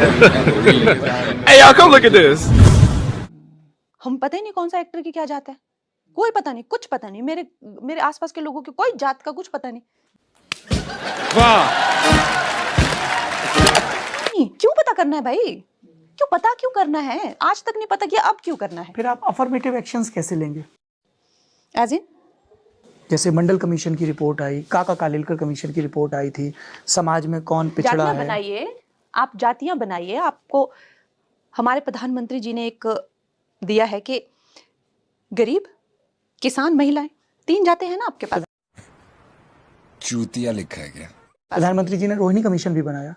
Hey, y'all, come look at this. हम पता ही नहीं कौन सा एक्टर की क्या जात है, कोई पता नहीं, कुछ पता नहीं, मेरे आसपास के लोगों की कोई जात का कुछ पता नहीं। वाह। क्यों पता करना है भाई, क्यों करना है? आज तक नहीं पता किया, अब क्यों करना है? फिर आप अफर्मेटिव एक्शंस कैसे लेंगे? एज इन जैसे मंडल कमीशन की रिपोर्ट आई, काका कालेलकर कमीशन की रिपोर्ट आई थी, समाज में कौन पिछड़ा जातियां है। बनाइए, आप जातियां बनाइए। आपको हमारे प्रधानमंत्री जी ने एक दिया है कि गरीब, किसान, महिलाएं, 3 जाते हैं ना आपके पास। चूतिया लिखा है क्या? प्रधानमंत्री जी ने रोहिणी कमीशन भी बनाया।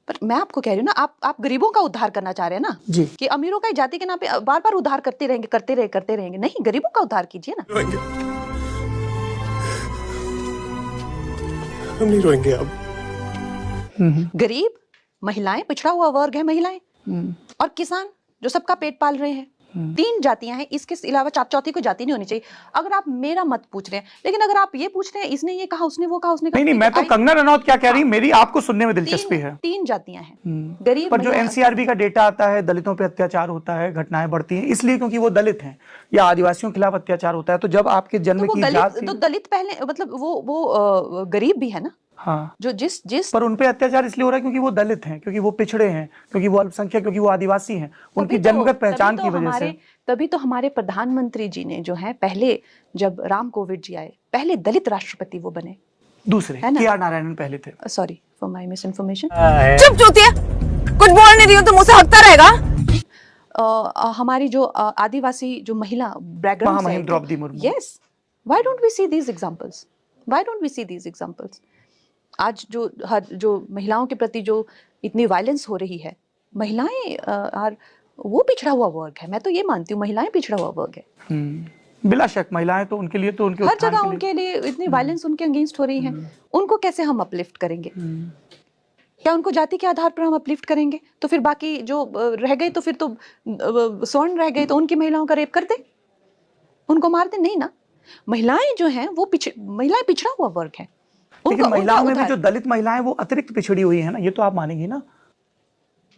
पर मैं आपको कह रही हूँ ना, आप गरीबों का उद्धार करना चाह रहे हैं ना जी, कि अमीरों का जाति के नाम पे बार बार उद्धार करते रहेंगे। नहीं, गरीबों का उद्धार कीजिए ना। हम नहीं रोएंगे अब। गरीब, महिलाएं, पिछड़ा हुआ वर्ग है महिलाएं, और किसान जो सबका पेट पाल रहे हैं। 3 जातियां हैं, इसके अलावा चौथी कोई जाति नहीं होनी चाहिए। अगर आप मेरा मत पूछ रहे हैं, लेकिन अगर आप ये पूछ रहे हैं इसने ये कहा, उसने वो कहा, उसने कहा, नहीं, मैं तो कंगना रनौत क्या कह रही, मेरी आपको सुनने में दिलचस्पी है। 3 जातियां हैं, गरीब, पर जो एनसीआरबी का डेटा आता है, दलितों पे अत्याचार होता है, घटनाएं बढ़ती हैं, इसलिए क्योंकि वो दलित हैं या आदिवासियों के खिलाफ अत्याचार होता है। तो जब आपके जन्म की जाति, तो दलित पहले, मतलब वो गरीब भी है ना। हाँ, जो जिस पर उनपे अत्याचार इसलिए हो रहा है क्योंकि वो दलित हैं, क्योंकि वो पिछड़े हैं, क्योंकि वो अल्पसंख्यक, क्योंकि वो आदिवासी हैं, उनकी जन्मगत पहचान की वजह से। तभी तो हमारे प्रधानमंत्री जी ने जो है, पहले जब राम कोविंद जी आए, पहले दलित राष्ट्रपति वो बने। दूसरे के.आर. नारायणन पहले थे। Sorry for my miss information. चुप चूतिया, कुछ बोल नहीं रही हो तो मुझसे हकता रहेगा। हमारी जो आदिवासी जो महिला बैकग्राउंड महामहिम Droupadi Murmu. Yes, why don't we see these examples? आज जो महिलाओं के प्रति जो इतनी वायलेंस हो रही है, महिलाएं वो पिछड़ा हुआ वर्ग है। मैं तो ये मानती हूँ, महिलाएं पिछड़ा हुआ वर्ग है। बिला शक, महिलाएं तो उनके लिए, तो उनके हर जगह उनके लिए इतनी वायलेंस उनके अगेंस्ट हो रही है। उनको कैसे हम अपलिफ्ट करेंगे? क्या उनको जाति के आधार पर हम अपलिफ्ट करेंगे? तो फिर बाकी जो रह गए, तो फिर तो स्वर्ण रह गए, तो उनकी महिलाओं का रेप कर दे, उनको मार दे? नहीं ना। महिलाएं जो हैं वो महिलाएं पिछड़ा हुआ वर्ग है। लेकिन महिलाओं में भी जो दलित महिलाएं वो अतिरिक्त पिछड़ी हुई है ना, ये तो आप मानेंगी ना।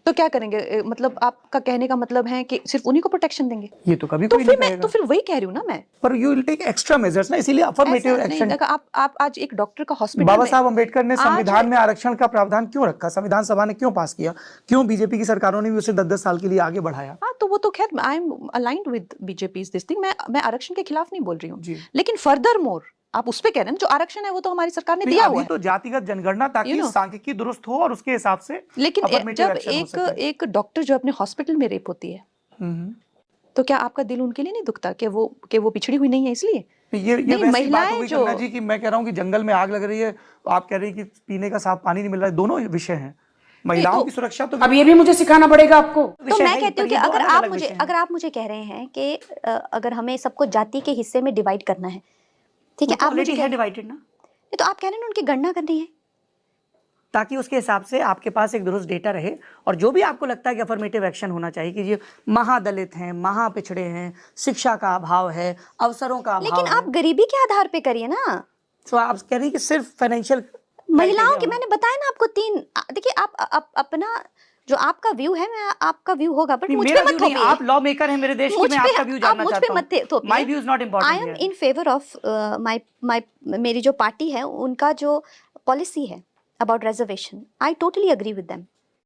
तो क्या करेंगे? मतलब आपका कहने का मतलब है कि सिर्फ उन्हीं को प्रोटेक्शन देंगे? ये तो कभी तो कोई फिर नहीं मैं तो फिर वही कह रही हूँ ना मैं। पर you will take extra measures ना, इसीलिए अफर्मेटिव एक्शन। आप आज एक डॉक्टर का हॉस्पिटल, बाबा साहब अंबेडकर ने संविधान में आरक्षण का प्रावधान क्यों रखा? संविधान सभा ने क्यों पास किया? क्यों बीजेपी की सरकारों ने भी उसे 10-10 साल के लिए आगे बढ़ाया? हाँ, तो वो तो खैर I am aligned with BJP is this thing. मैं आरक्षण के खिलाफ नहीं बोल रही हूँ, लेकिन फर्दर मोर आप उस पे कह रहे हैं, जो आरक्षण है वो तो हमारी सरकार ने दिया हुआ है। तो जातिगत जनगणना, ताकि सांख्यिकी दुरुस्त हो और उसके हिसाब से। लेकिन जब एक डॉक्टर जो अपने हॉस्पिटल में रेप होती है, तो क्या आपका दिल उनके लिए नहीं दुखता कि वो पिछड़ी हुई नहीं है? इसलिए ये महिलाएं जो जी की, मैं कह रहा हूँ कि जंगल में आग लग रही है, आप कह रही है कि पीने का साफ पानी नहीं मिल रहा है। दोनों विषय हैं। महिलाओं की सुरक्षा तो अब ये भी मुझे सिखाना पड़ेगा आपको। तो मैं कहती हूँ कि अगर आप मुझे कह रहे हैं कि अगर हमें सबको जाति के हिस्से में डिवाइड करना है, ठीक है, आप मुझे डिवाइडेड ना, तो आप कह रहे हैं उनकी गणना करनी है, ताकि उसके हिसाब से आपके पास एक दुरुस्त डेटा रहे। और जो भी आपको लगता है कि अफर्मेटिव एक्शन होना चाहिए, कि ये महादलित हैं, महापिछड़े हैं, शिक्षा का अभाव है, अवसरों का अभाव है, लेकिन आप गरीबी के आधार पे करिए ना। तो आप कह रही हैं कि सिर्फ फाइनेंशियल महिलाओं की, मैंने बताया ना आपको 3। देखिए आप अपना जो आपका व्यू है, मैं आपका व्यू होगा, बट मुझ पे मत थोपिए। आप लॉ मेकर हैं मेरे देश की, मैं आपका व्यू जानना चाहता हूं। My view is not important. I am in favour of मेरी जो पार्टी है उनका जो पॉलिसी है about reservation, I totally agree with them.